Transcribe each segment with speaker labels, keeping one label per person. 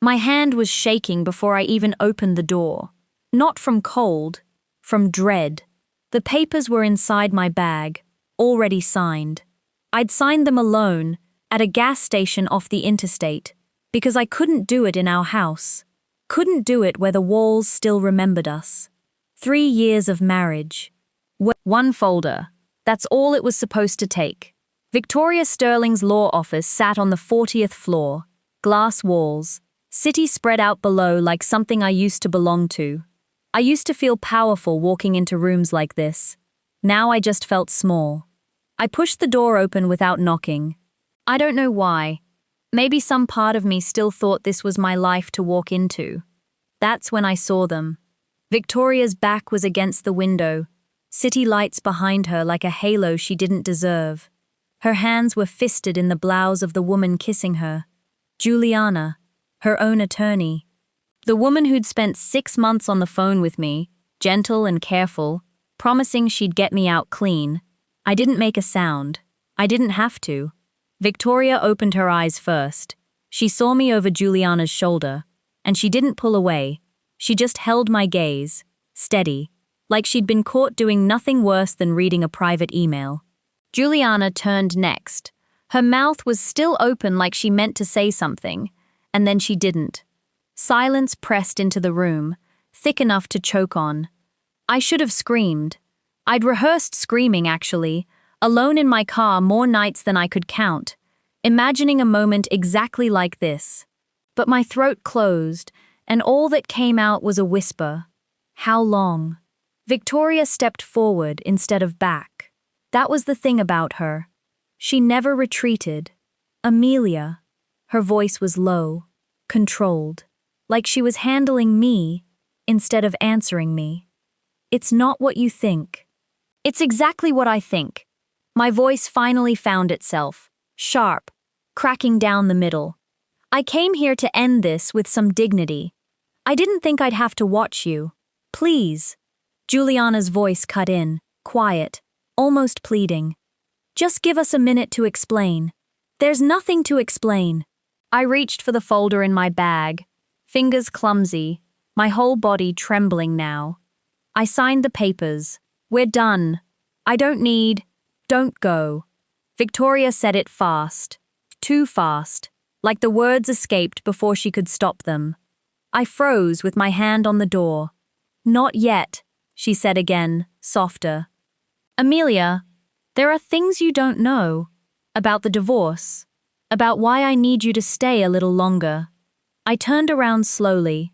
Speaker 1: My hand was shaking before I even opened the door. Not from cold, from dread. The papers were inside my bag, already signed. I'd signed them alone, at a gas station off the interstate, because I couldn't do it in our house. Couldn't do it where the walls still remembered us. 3 years of marriage. One folder. That's all it was supposed to take. Victoria Sterling's law office sat on the 40th floor. Glass walls. City spread out below like something I used to belong to. I used to feel powerful walking into rooms like this. Now I just felt small. I pushed the door open without knocking. I don't know why. Maybe some part of me still thought this was my life to walk into. That's when I saw them. Victoria's back was against the window, city lights behind her like a halo she didn't deserve. Her hands were fisted in the blouse of the woman kissing her. Juliana, her own attorney. The woman who'd spent 6 months on the phone with me, gentle and careful, promising she'd get me out clean. I didn't make a sound. I didn't have to. Victoria opened her eyes first. She saw me over Juliana's shoulder, and she didn't pull away. She just held my gaze, steady, like she'd been caught doing nothing worse than reading a private email. Juliana turned next. Her mouth was still open like she meant to say something, and then she didn't. Silence pressed into the room, thick enough to choke on. I should have screamed. I'd rehearsed screaming, actually, alone in my car more nights than I could count, imagining a moment exactly like this. But my throat closed, and all that came out was a whisper. How long? Victoria stepped forward instead of back. That was the thing about her. She never retreated. Amelia. Her voice was low, controlled, like she was handling me instead of answering me. It's not what you think. It's exactly what I think. My voice finally found itself, sharp, cracking down the middle. I came here to end this with some dignity. I didn't think I'd have to watch you. Please. Juliana's voice cut in, quiet, almost pleading. Just give us a minute to explain. There's nothing to explain. I reached for the folder in my bag, fingers clumsy, my whole body trembling now. I signed the papers. We're done. I don't go. Victoria said it fast, too fast, like the words escaped before she could stop them. I froze with my hand on the door. Not yet, she said again, softer. Amelia, there are things you don't know about the divorce, about why I need you to stay a little longer. I turned around slowly.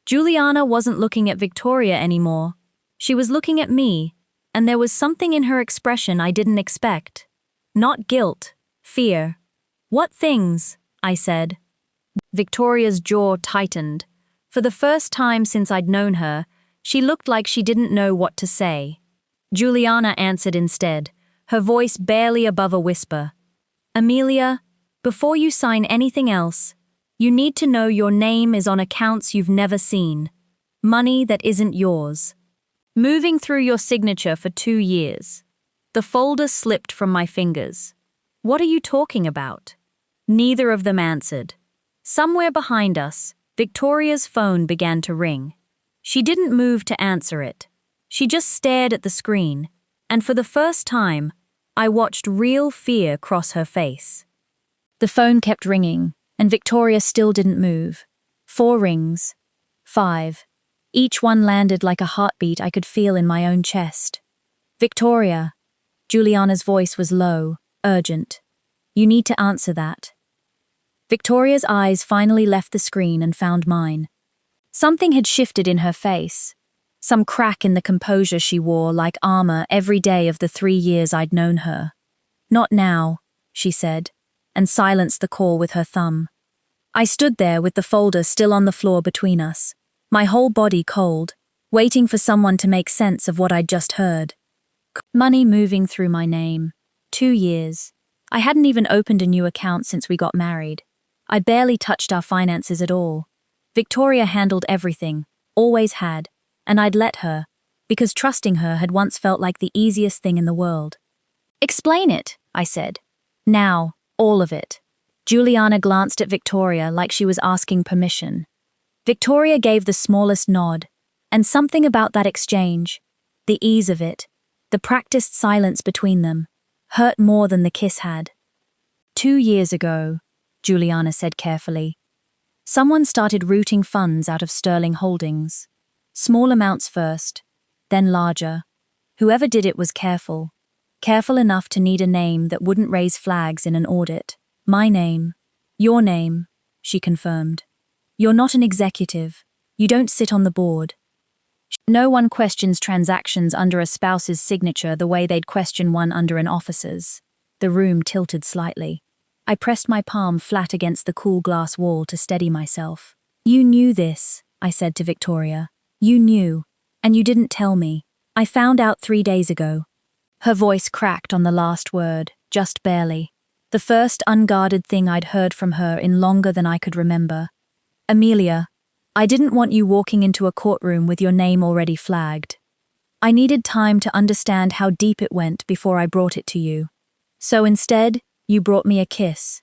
Speaker 1: Juliana wasn't looking at Victoria anymore. She was looking at me, and there was something in her expression I didn't expect. Not guilt, fear. What things? I said. Victoria's jaw tightened. For the first time since I'd known her, she looked like she didn't know what to say. Juliana answered instead, her voice barely above a whisper. Amelia, before you sign anything else, you need to know your name is on accounts you've never seen. Money that isn't yours. Moving through your signature for 2 years. The folder slipped from my fingers. What are you talking about? Neither of them answered. Somewhere behind us, Victoria's phone began to ring. She didn't move to answer it. She just stared at the screen, and for the first time, I watched real fear cross her face. The phone kept ringing, and Victoria still didn't move. 4 rings. 5. Each one landed like a heartbeat I could feel in my own chest. Victoria. Juliana's voice was low, urgent. You need to answer that. Victoria's eyes finally left the screen and found mine. Something had shifted in her face. Some crack in the composure she wore like armor every day of the 3 years I'd known her. Not now, she said, and silenced the call with her thumb. I stood there with the folder still on the floor between us, my whole body cold, waiting for someone to make sense of what I'd just heard. Money moving through my name. 2 years. I hadn't even opened a new account since we got married. I barely touched our finances at all. Victoria handled everything, always had, and I'd let her, because trusting her had once felt like the easiest thing in the world. Explain it, I said. Now, all of it. Juliana glanced at Victoria like she was asking permission. Victoria gave the smallest nod, and something about that exchange, the ease of it, the practiced silence between them, hurt more than the kiss had. 2 years ago, Juliana said carefully, someone started routing funds out of Sterling Holdings. Small amounts first, then larger. Whoever did it was careful. Careful enough to need a name that wouldn't raise flags in an audit. My name. Your name, she confirmed. You're not an executive. You don't sit on the board. No one questions transactions under a spouse's signature the way they'd question one under an officer's. The room tilted slightly. I pressed my palm flat against the cool glass wall to steady myself. You knew this, I said to Victoria. You knew, and you didn't tell me. I found out 3 days ago. Her voice cracked on the last word, just barely. The first unguarded thing I'd heard from her in longer than I could remember. Amelia, I didn't want you walking into a courtroom with your name already flagged. I needed time to understand how deep it went before I brought it to you. So instead, you brought me a kiss.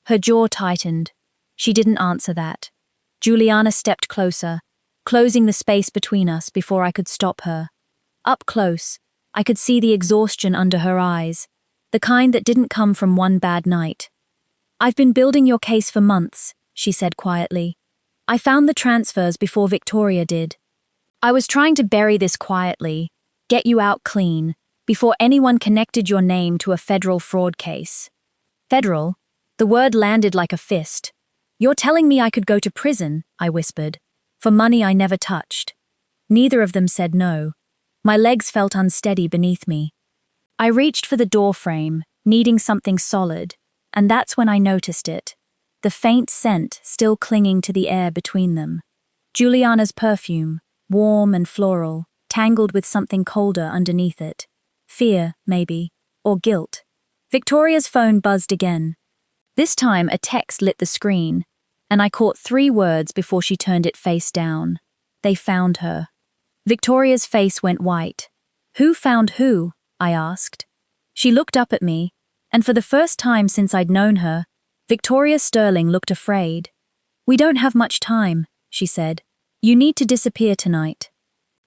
Speaker 1: Her jaw tightened. She didn't answer that. Juliana stepped closer, closing the space between us before I could stop her. Up close, I could see the exhaustion under her eyes, the kind that didn't come from one bad night. I've been building your case for months, she said quietly. I found the transfers before Victoria did. I was trying to bury this quietly, get you out clean, before anyone connected your name to a federal fraud case. Federal? The word landed like a fist. You're telling me I could go to prison, I whispered, for money I never touched. Neither of them said no. My legs felt unsteady beneath me. I reached for the door frame, needing something solid, and that's when I noticed it. The faint scent still clinging to the air between them. Juliana's perfume, warm and floral, tangled with something colder underneath it. Fear, maybe, or guilt. Victoria's phone buzzed again. This time a text lit the screen, and I caught 3 words before she turned it face down. They found her. Victoria's face went white. Who found who? I asked. She looked up at me, and for the first time since I'd known her, Victoria Sterling looked afraid. We don't have much time, she said. You need to disappear tonight.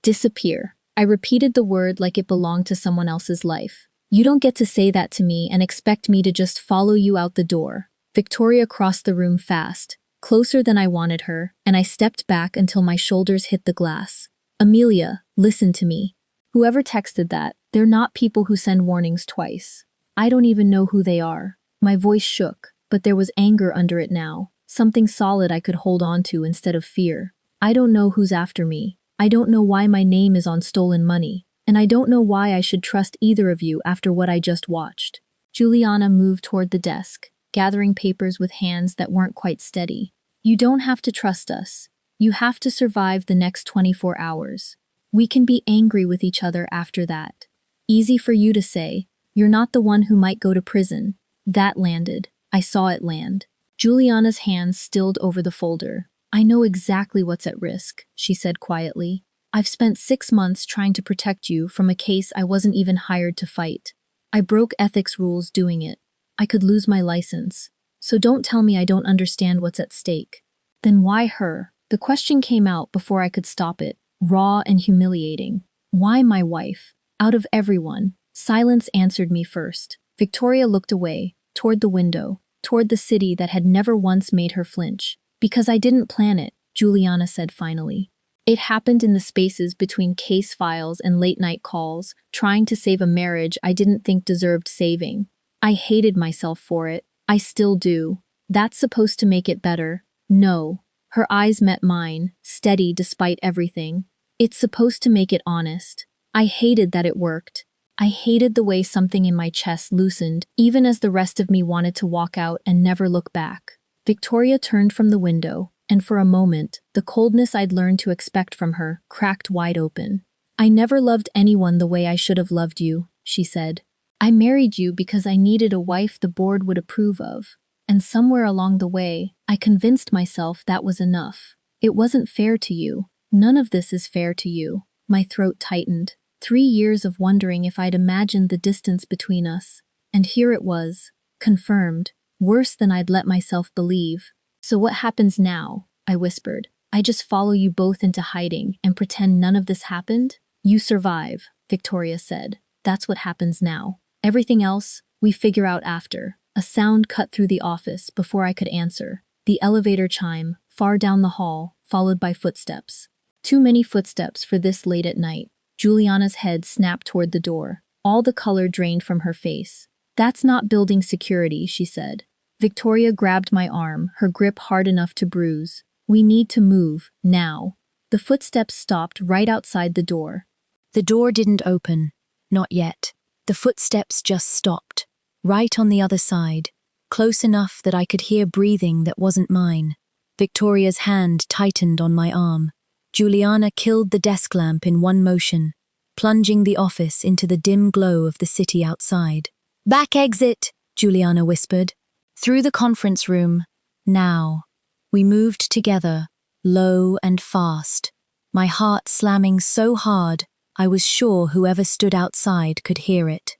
Speaker 2: Disappear. I repeated the word like it belonged to someone else's life. You don't get to say that to me and expect me to just follow you out the door. Victoria crossed the room fast, closer than I wanted her, and I stepped back until my shoulders hit the glass. Amelia, listen to me. Whoever texted that, they're not people who send warnings twice. I don't even know who they are. My voice shook, but there was anger under it now, something solid I could hold on to instead of fear. I don't know who's after me. I don't know why my name is on stolen money, and I don't know why I should trust either of you after what I just watched. Juliana moved toward the desk, gathering papers with hands that weren't quite steady. You don't have to trust us. You have to survive the next 24 hours. We can be angry with each other after that. Easy for you to say. You're not the one who might go to prison. That landed. I saw it land. Juliana's hands stilled over the folder. I know exactly what's at risk, she said quietly. I've spent 6 months trying to protect you from a case I wasn't even hired to fight. I broke ethics rules doing it. I could lose my license. So don't tell me I don't understand what's at stake. Then why her? The question came out before I could stop it, raw and humiliating. Why my wife? Out of everyone, silence answered me first. Victoria looked away, toward the window, toward the city that had never once made her flinch. Because I didn't plan it, Juliana said finally. It happened in the spaces between case files and late-night calls, trying to save a marriage I didn't think deserved saving. I hated myself for it. I still do. That's supposed to make it better. No. Her eyes met mine, steady despite everything. It's supposed to make it honest. I hated that it worked. I hated the way something in my chest loosened, even as the rest of me wanted to walk out and never look back. Victoria turned from the window, and for a moment, the coldness I'd learned to expect from her cracked wide open. I never loved anyone the way I should have loved you, she said. I married you because I needed a wife the board would approve of. And somewhere along the way, I convinced myself that was enough. It wasn't fair to you. None of this is fair to you. My throat tightened. 3 years of wondering if I'd imagined the distance between us. And here it was, confirmed. Worse than I'd let myself believe. So what happens now? I whispered. I just follow you both into hiding and pretend none of this happened? You survive, Victoria said. That's what happens now. Everything else, we figure out after. A sound cut through the office before I could answer. The elevator chime, far down the hall, followed by footsteps. Too many footsteps for this late at night. Juliana's head snapped toward the door. All the color drained from her face. That's not building security, she said. Victoria grabbed my arm, her grip hard enough to bruise. We need to move, now. The footsteps stopped right outside the door.
Speaker 1: The door didn't open. Not yet. The footsteps just stopped. Right on the other side. Close enough that I could hear breathing that wasn't mine. Victoria's hand tightened on my arm. Juliana killed the desk lamp in one motion, plunging the office into the dim glow of the city outside. "Back exit," Juliana whispered. Through the conference room. Now. We moved together, low and fast. My heart slamming so hard, I was sure whoever stood outside could hear it.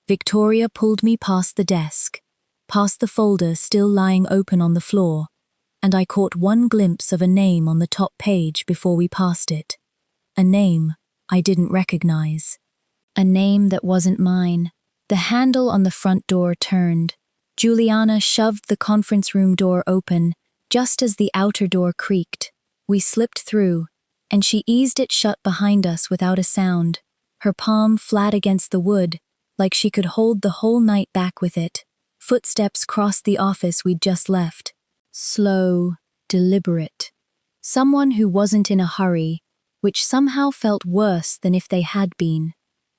Speaker 1: Victoria pulled me past the desk, past the folder still lying open on the floor, and I caught one glimpse of a name on the top page before we passed it. A name I didn't recognize. A name that wasn't mine. The handle on the front door turned. Juliana shoved the conference room door open just as the outer door creaked. We slipped through, and she eased it shut behind us without a sound, her palm flat against the wood, like she could hold the whole night back with it. Footsteps crossed the office we'd just left. Slow, deliberate. Someone who wasn't in a hurry, which somehow felt worse than if they had been.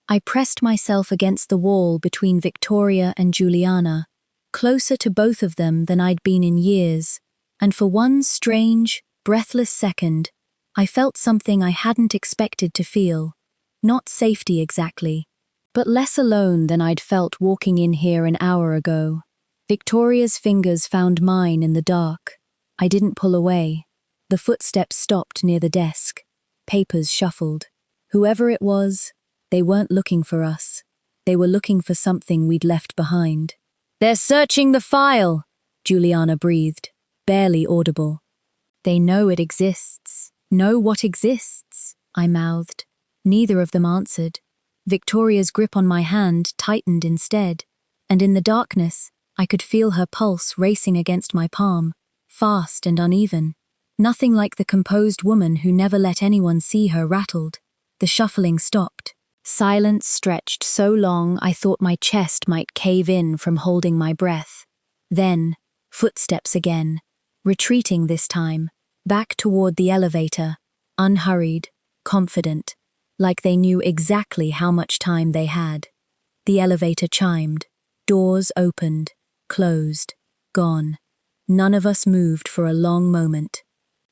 Speaker 1: I pressed myself against the wall between Victoria and Juliana, closer to both of them than I'd been in years, and for one strange, breathless second, I felt something I hadn't expected to feel. Not safety exactly, but less alone than I'd felt walking in here an hour ago. Victoria's fingers found mine in the dark. I didn't pull away. The footsteps stopped near the desk. Papers shuffled. Whoever it was, they weren't looking for us. They were looking for something we'd left behind. "They're searching the file," Juliana breathed, barely audible. "They know it exists. Know what exists," I mouthed. Neither of them answered. Victoria's grip on my hand tightened instead, and in the darkness, I could feel her pulse racing against my palm, fast and uneven. Nothing like the composed woman who never let anyone see her rattled. The shuffling stopped. Silence stretched so long I thought my chest might cave in from holding my breath. Then, footsteps again, retreating this time, back toward the elevator, unhurried, confident, like they knew exactly how much time they had. The elevator chimed. Doors opened, closed, gone. None of us moved for a long moment.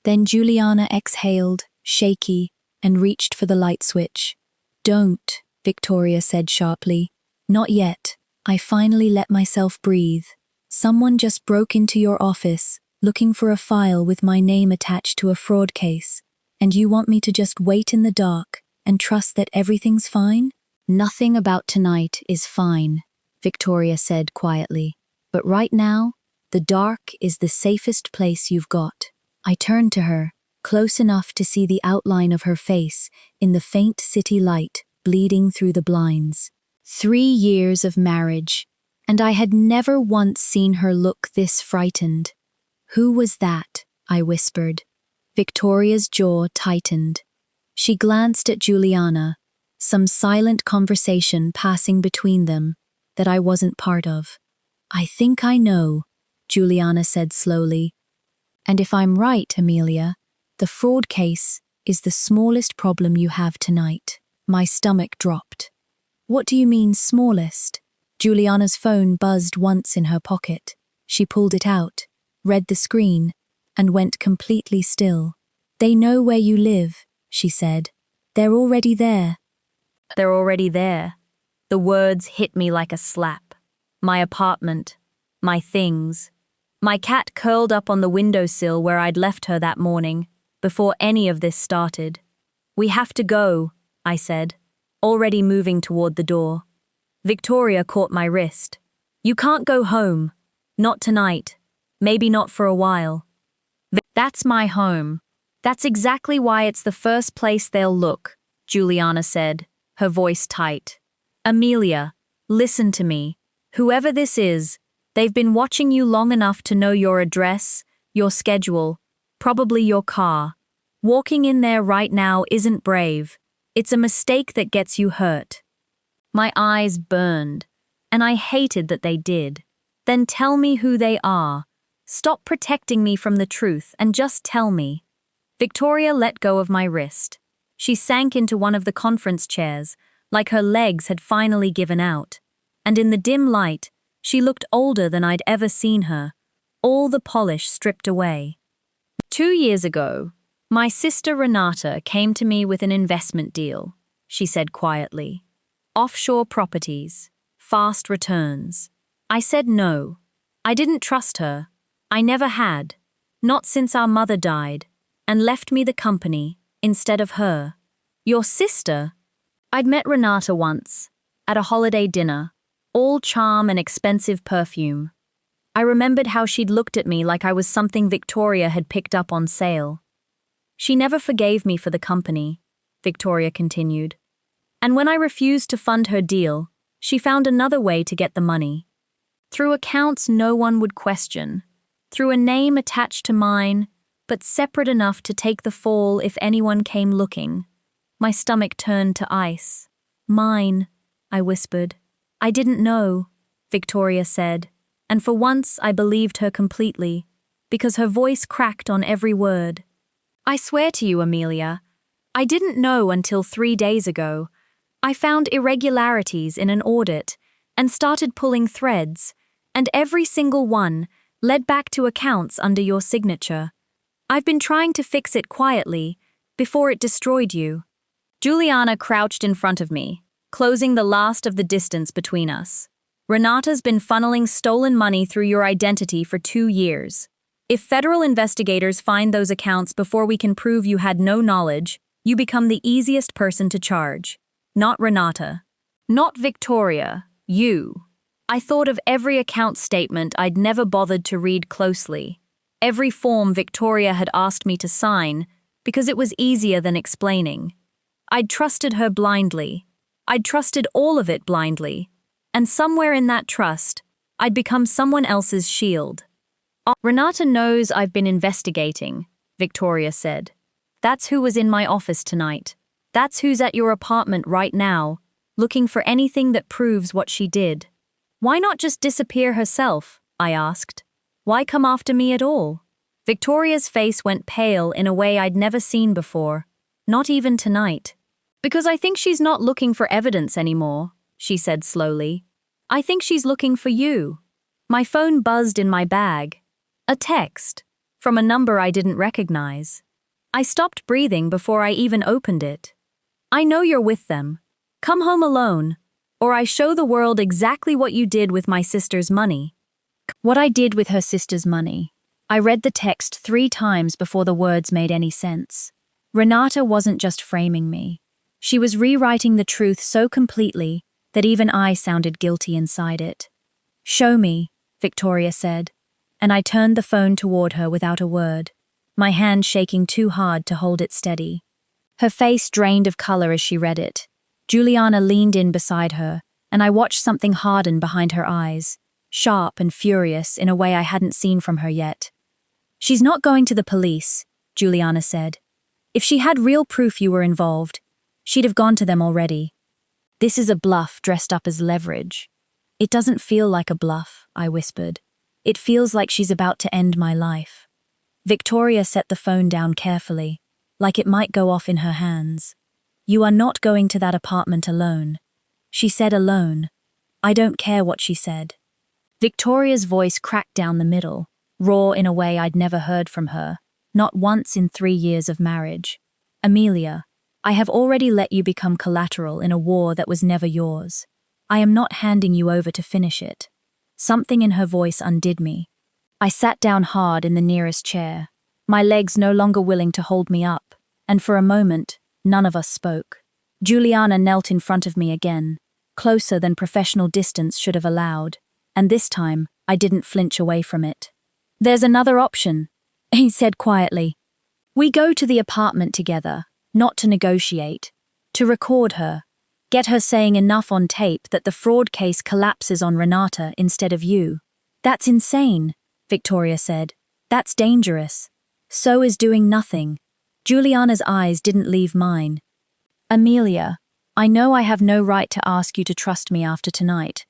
Speaker 1: Then Juliana exhaled, shaky, and reached for the light switch. "Don't," Victoria said sharply. "Not yet. I finally let myself breathe. Someone just broke into your office, looking for a file with my name attached to a fraud case, and you want me to just wait in the dark and trust that everything's fine?" "Nothing about tonight is fine," Victoria said quietly. "But right now, the dark is the safest place you've got." I turned to her, close enough to see the outline of her face in the faint city light bleeding through the blinds. 3 years of marriage, and I had never once seen her look this frightened. "Who was that?" I whispered. Victoria's jaw tightened. She glanced at Juliana, some silent conversation passing between them that I wasn't part of. "I think I know," Juliana said slowly. "And if I'm right, Amelia, the fraud case is the smallest problem you have tonight." My stomach dropped. "What do you mean, smallest?" Juliana's phone buzzed once in her pocket. She pulled it out, read the screen, and went completely still. "They know where you live," she said. "They're already there." They're already there. The words hit me like a slap. My apartment, my things. My cat curled up on the windowsill where I'd left her that morning, before any of this started. "We have to go," I said, already moving toward the door. Victoria caught my wrist. "You can't go home. Not tonight. Maybe not for a while. That's my home. That's exactly why it's the first place they'll look, Juliana said, her voice tight. Amelia, listen to me. Whoever this is, they've been watching you long enough to know your address, your schedule, probably your car. Walking in there right now isn't brave. It's a mistake that gets you hurt. My eyes burned, and I hated that they did. Then tell me who they are. Stop protecting me from the truth and just tell me. Victoria let go of my wrist. She sank into one of the conference chairs, like her legs had finally given out. And in the dim light, she looked older than I'd ever seen her, all the polish stripped away. 2 years ago, my sister Renata came to me with an investment deal, she said quietly. Offshore properties, fast returns. I said no. I didn't trust her. I never had. Not since our mother died, and left me the company instead of her. Your sister? I'd met Renata once, at a holiday dinner, all charm and expensive perfume. I remembered how she'd looked at me like I was something Victoria had picked up on sale. She never forgave me for the company, Victoria continued. And when I refused to fund her deal, she found another way to get the money. Through accounts no one would question, through a name attached to mine, but separate enough to take the fall if anyone came looking. My stomach turned to ice. Mine, I whispered. I didn't know, Victoria said, and for once I believed her completely, because her voice cracked on every word. I swear to you, Amelia, I didn't know until 3 days ago. I found irregularities in an audit and started pulling threads, and every single one led back to accounts under your signature. I've been trying to fix it quietly, before it destroyed you. Juliana crouched in front of me, closing the last of the distance between us. Renata's been funneling stolen money through your identity for 2 years. If federal investigators find those accounts before we can prove you had no knowledge, you become the easiest person to charge. Not Renata. Not Victoria. You. I thought of every account statement I'd never bothered to read closely. Every form Victoria had asked me to sign, because it was easier than explaining. I'd trusted her blindly. I'd trusted all of it blindly. And somewhere in that trust, I'd become someone else's shield. Renata knows I've been investigating, Victoria said. That's who was in my office tonight. That's who's at your apartment right now, looking for anything that proves what she did. Why not just disappear herself? I asked. Why come after me at all? Victoria's face went pale in a way I'd never seen before, not even tonight. Because I think she's not looking for evidence anymore, she said slowly. I think she's looking for you. My phone buzzed in my bag. A text, from a number I didn't recognize. I stopped breathing before I even opened it. I know you're with them. Come home alone, or I show the world exactly what you did with my sister's money. What I did with her sister's money. I read the text 3 times before the words made any sense. Renata wasn't just framing me. She was rewriting the truth so completely that even I sounded guilty inside it. Show me, Victoria said, and I turned the phone toward her without a word, my hand shaking too hard to hold it steady. Her face drained of color as she read it. Juliana leaned in beside her, and I watched something harden behind her eyes, sharp and furious in a way I hadn't seen from her yet. She's not going to the police, Juliana said. If she had real proof you were involved, she'd have gone to them already. This is a bluff dressed up as leverage. It doesn't feel like a bluff, I whispered. It feels like she's about to end my life. Victoria set the phone down carefully, like it might go off in her hands. You are not going to that apartment alone. She said alone. I don't care what she said. Victoria's voice cracked down the middle, raw in a way I'd never heard from her, not once in 3 years of marriage. Amelia, I have already let you become collateral in a war that was never yours. I am not handing you over to finish it. Something in her voice undid me. I sat down hard in the nearest chair, my legs no longer willing to hold me up, and for a moment, none of us spoke. Juliana knelt in front of me again, closer than professional distance should have allowed, and this time, I didn't flinch away from it. There's another option, he said quietly. We go to the apartment together, not to negotiate, to record her, get her saying enough on tape that the fraud case collapses on Renata instead of you. That's insane, Victoria said. That's dangerous. So is doing nothing. Juliana's eyes didn't leave mine. Amelia, I know I have no right to ask you to trust me after tonight,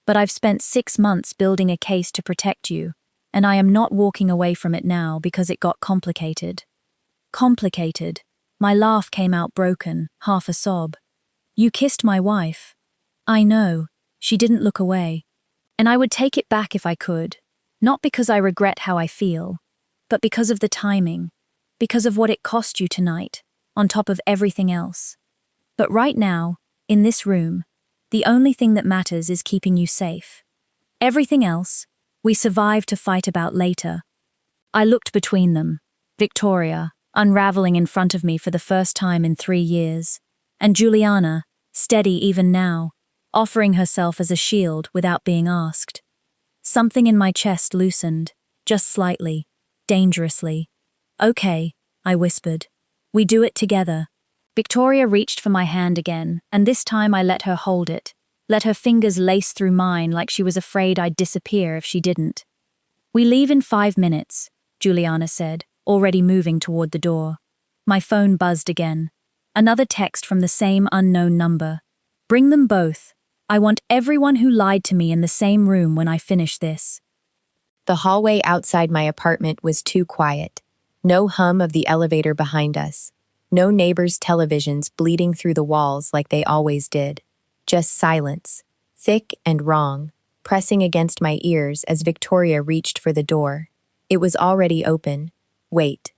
Speaker 1: but I've spent 6 months building a case to protect you, and I am not walking away from it now because it got complicated. Complicated. My laugh came out broken, half a sob. You kissed my wife. I know. She didn't look away. And I would take it back if I could, not because I regret how I feel, but because of the timing, because of what it cost you tonight, on top of everything else. But right now, in this room, the only thing that matters is keeping you safe. Everything else, we survive to fight about later. I looked between them, Victoria, unraveling in front of me for the first time in 3 years, and Juliana, steady even now, offering herself as a shield without being asked. Something in my chest loosened, just slightly, dangerously. Okay, I whispered. We do it together. Victoria reached for my hand again, and this time I let her hold it, let her fingers lace through mine like she was afraid I'd disappear if she didn't. We leave in 5 minutes, Juliana said, already moving toward the door. My phone buzzed again. Another text from the same unknown number. Bring them both. I want everyone who lied to me in the same room when I finish this.
Speaker 3: The hallway outside my apartment was too quiet. No hum of the elevator behind us. No neighbors' televisions bleeding through the walls like they always did. Just silence, thick and wrong, pressing against my ears as Victoria reached for the door. It was already open. Wait.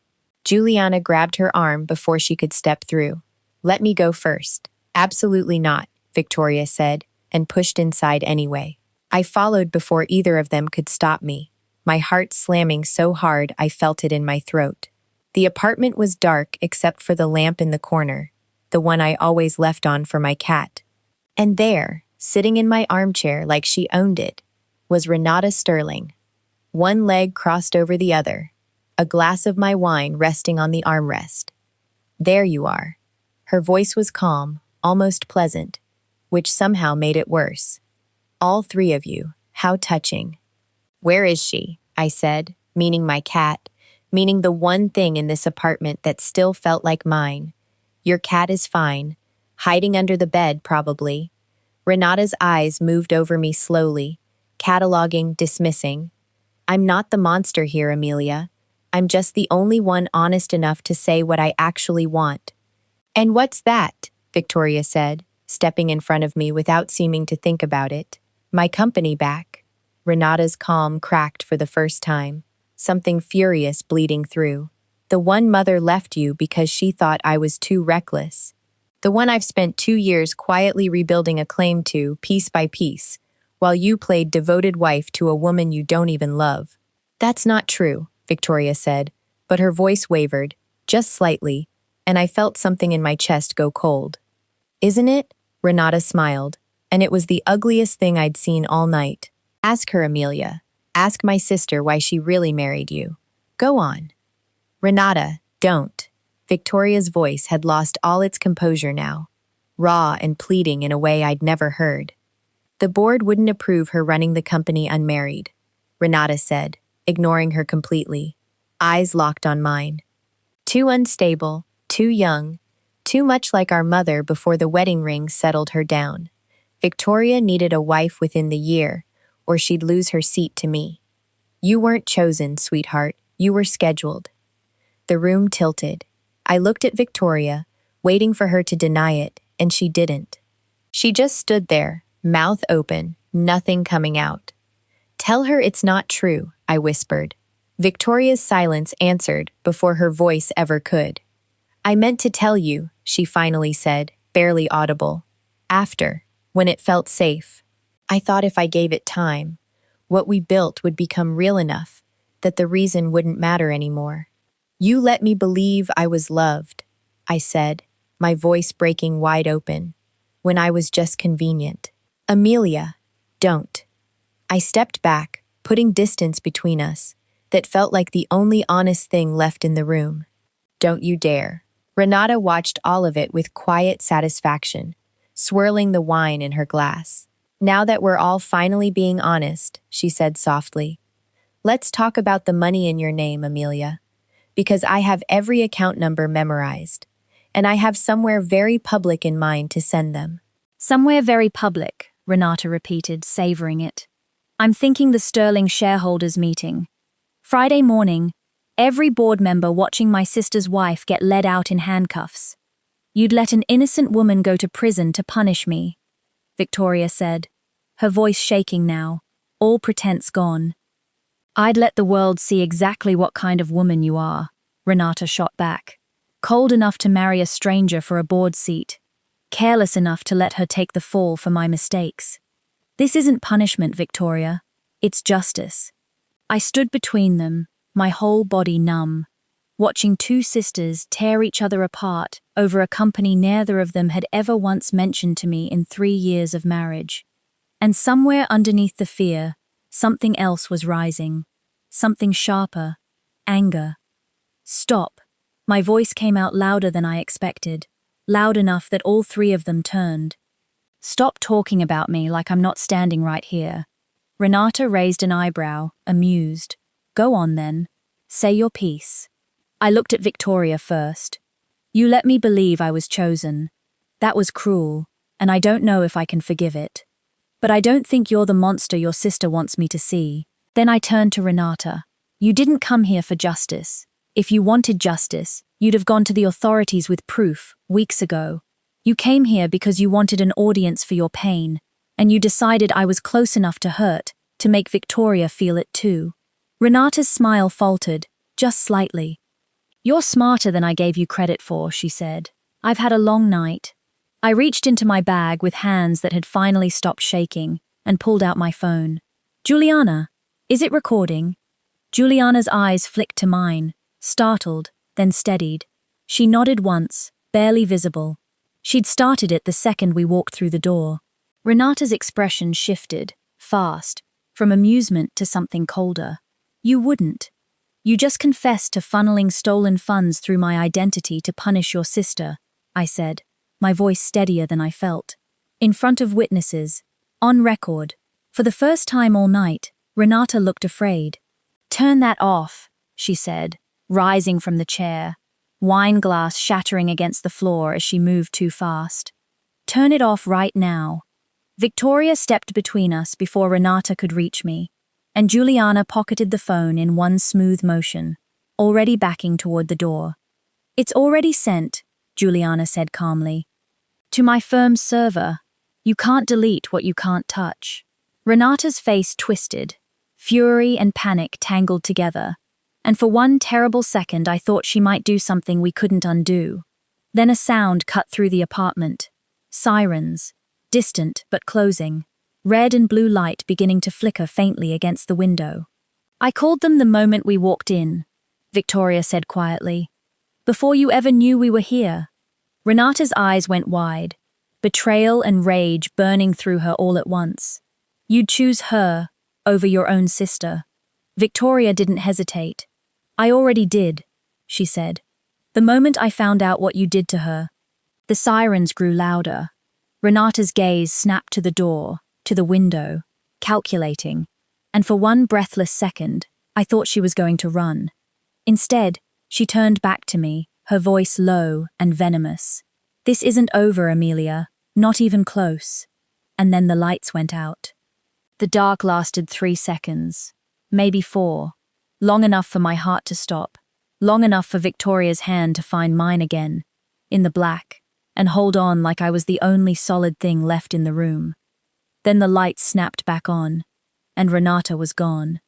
Speaker 3: Juliana grabbed her arm before she could step through. Let me go first. Absolutely not, Victoria said, and pushed inside anyway. I followed before either of them could stop me, my heart slamming so hard I felt it in my throat. The apartment was dark except for the lamp in the corner, the one I always left on for my cat. And there, sitting in my armchair like she owned it, was Renata Sterling. One leg crossed over the other, a glass of my wine resting on the armrest. There you are. Her voice was calm, almost pleasant, which somehow made it worse. All 3 of you, how touching. Where is she? I said, meaning my cat, meaning the one thing in this apartment that still felt like mine. Your cat is fine, hiding under the bed probably. Renata's eyes moved over me slowly, cataloging, dismissing. I'm not the monster here, Amelia. I'm just the only one honest enough to say what I actually want. And what's that? Victoria said, stepping in front of me without seeming to think about it. My company back. Renata's calm cracked for the first time, something furious bleeding through. The one mother left you because she thought I was too reckless. The one I've spent 2 years quietly rebuilding a claim to, piece by piece, while you played devoted wife to a woman you don't even love. That's not true, Victoria said, but her voice wavered, just slightly, and I felt something in my chest go cold. Isn't it? Renata smiled, and it was the ugliest thing I'd seen all night. Ask her, Amelia. Ask my sister why she really married you. Go on. Renata, don't. Victoria's voice had lost all its composure now, raw and pleading in a way I'd never heard. The board wouldn't approve her running the company unmarried, Renata said, ignoring her completely, eyes locked on mine. Too unstable, too young, too much like our mother before the wedding ring settled her down. Victoria needed a wife within the year, or she'd lose her seat to me. You weren't chosen, sweetheart. You were scheduled. The room tilted. I looked at Victoria, waiting for her to deny it, and she didn't. She just stood there, mouth open, nothing coming out. Tell her it's not true, I whispered. Victoria's silence answered before her voice ever could. I meant to tell you, she finally said, barely audible. After, when it felt safe. I thought if I gave it time, what we built would become real enough that the reason wouldn't matter anymore. You let me believe I was loved, I said, my voice breaking wide open, when I was just convenient. Amelia, don't. I stepped back, putting distance between us, that felt like the only honest thing left in the room. Don't you dare. Renata watched all of it with quiet satisfaction, swirling the wine in her glass. Now that we're all finally being honest, she said softly, let's talk about the money in your name, Amelia, because I have every account number memorized, and I have somewhere very public in mind to send them.
Speaker 1: Somewhere very public, Renata repeated, savoring it. I'm thinking the Sterling shareholders meeting. Friday morning, every board member watching my sister's wife get led out in handcuffs. You'd let an innocent woman go to prison to punish me, Victoria said, her voice shaking now, all pretense gone. I'd let the world see exactly what kind of woman you are, Renata shot back. Cold enough to marry a stranger for a board seat. Careless enough to let her take the fall for my mistakes. This isn't punishment, Victoria. It's justice. I stood between them, my whole body numb, watching two sisters tear each other apart over a company neither of them had ever once mentioned to me in 3 years of marriage. And somewhere underneath the fear, something else was rising. Something sharper. Anger. Stop. My voice came out louder than I expected, loud enough that all 3 of them turned. Stop talking about me like I'm not standing right here. Renata raised an eyebrow, amused. Go on then. Say your piece. I looked at Victoria first. You let me believe I was chosen. That was cruel, and I don't know if I can forgive it. But I don't think you're the monster your sister wants me to see. Then I turned to Renata. You didn't come here for justice. If you wanted justice, you'd have gone to the authorities with proof, weeks ago. You came here because you wanted an audience for your pain, and you decided I was close enough to hurt, to make Victoria feel it too. Renata's smile faltered, just slightly. You're smarter than I gave you credit for, she said. I've had a long night. I reached into my bag with hands that had finally stopped shaking and pulled out my phone. Juliana, is it recording? Juliana's eyes flicked to mine, startled, then steadied. She nodded once, barely visible. She'd started it the second we walked through the door. Renata's expression shifted, fast, from amusement to something colder. You wouldn't. You just confessed to funneling stolen funds through my identity to punish your sister, I said, my voice steadier than I felt. In front of witnesses, on record. For the first time all night, Renata looked afraid. Turn that off, she said, rising from the chair, wine glass shattering against the floor as she moved too fast. Turn it off right now. Victoria stepped between us before Renata could reach me, and Juliana pocketed the phone in one smooth motion, already backing toward the door. It's already sent, Juliana said calmly. To my firm's server. You can't delete what you can't touch. Renata's face twisted, fury and panic tangled together, and for one terrible second I thought she might do something we couldn't undo. Then a sound cut through the apartment. Sirens, distant but closing. Red and blue light beginning to flicker faintly against the window. I called them the moment we walked in, Victoria said quietly. Before you ever knew we were here. Renata's eyes went wide, betrayal and rage burning through her all at once. You'd choose her over your own sister. Victoria didn't hesitate. I already did, she said. The moment I found out what you did to her. The sirens grew louder. Renata's gaze snapped to the door, to the window, calculating, and for one breathless second, I thought she was going to run. Instead, she turned back to me, her voice low and venomous. This isn't over, Amelia, not even close. And then the lights went out. The dark lasted 3 seconds, maybe 4, long enough for my heart to stop, long enough for Victoria's hand to find mine again, in the black, and hold on like I was the only solid thing left in the room. Then the lights snapped back on, and Renata was gone.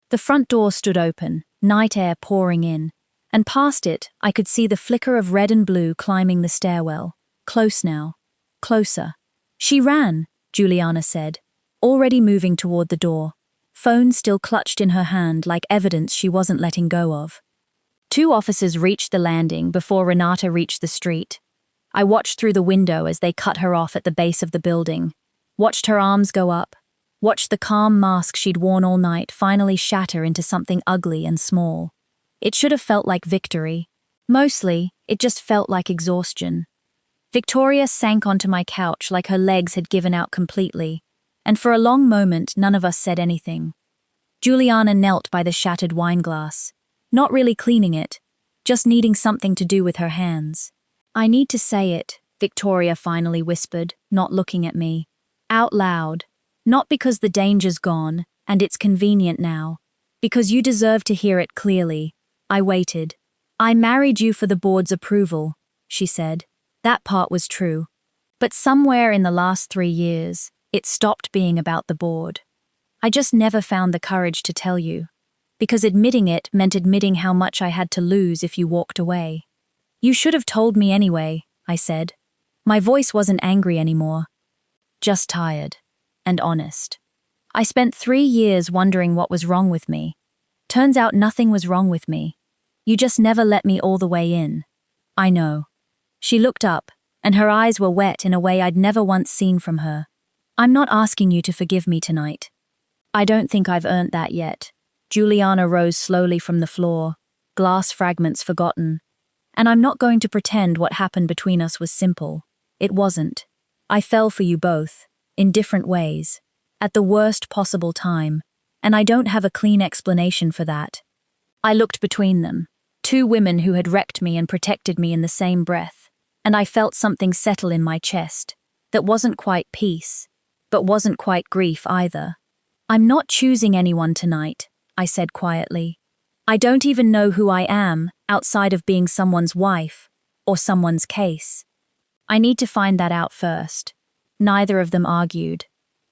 Speaker 1: The front door stood open, night air pouring in, and past it I could see the flicker of red and blue climbing the stairwell. Close now. Closer. She ran, Juliana said, already moving toward the door, phone still clutched in her hand like evidence she wasn't letting go of. 2 officers reached the landing before Renata reached the street. I watched through the window as they cut her off at the base of the building, watched her arms go up, Watched the calm mask she'd worn all night finally shatter into something ugly and small. It should have felt like victory. Mostly, it just felt like exhaustion. Victoria sank onto my couch like her legs had given out completely, and for a long moment none of us said anything. Juliana knelt by the shattered wine glass, not really cleaning it, just needing something to do with her hands. "I need to say it," Victoria finally whispered, not looking at me. "Out loud. Not because the danger's gone, and it's convenient now. Because you deserve to hear it clearly." I waited. "I married you for the board's approval," she said. That part was true. But somewhere in the last 3 years, it stopped being about the board. I just never found the courage to tell you. Because admitting it meant admitting how much I had to lose if you walked away. "You should have told me anyway," I said. My voice wasn't angry anymore. Just tired. And honest. I spent 3 years wondering what was wrong with me. Turns out nothing was wrong with me. You just never let me all the way in. I know. She looked up, and her eyes were wet in a way I'd never once seen from her. "I'm not asking you to forgive me tonight. I don't think I've earned that yet." Juliana rose slowly from the floor, glass fragments forgotten. "And I'm not going to pretend what happened between us was simple. It wasn't. I fell for you both, in different ways, at the worst possible time, and I don't have a clean explanation for that." I looked between them, 2 women who had wrecked me and protected me in the same breath, and I felt something settle in my chest that wasn't quite peace, but wasn't quite grief either. "I'm not choosing anyone tonight," I said quietly. "I don't even know who I am outside of being someone's wife or someone's case. I need to find that out first." Neither of them argued.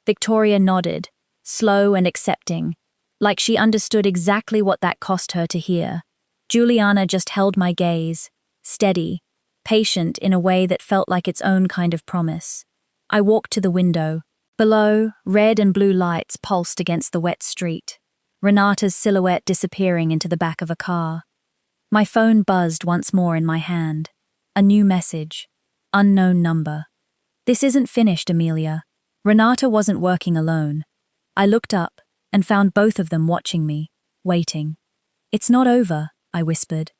Speaker 1: Victoria nodded, slow and accepting, like she understood exactly what that cost her to hear. Juliana just held my gaze, steady, patient in a way that felt like its own kind of promise. I walked to the window. Below, red and blue lights pulsed against the wet street, Renata's silhouette disappearing into the back of a car. My phone buzzed once more in my hand. A new message. Unknown number. "This isn't finished, Amelia." Renata wasn't working alone. I looked up and found both of them watching me, waiting. "It's not over," I whispered.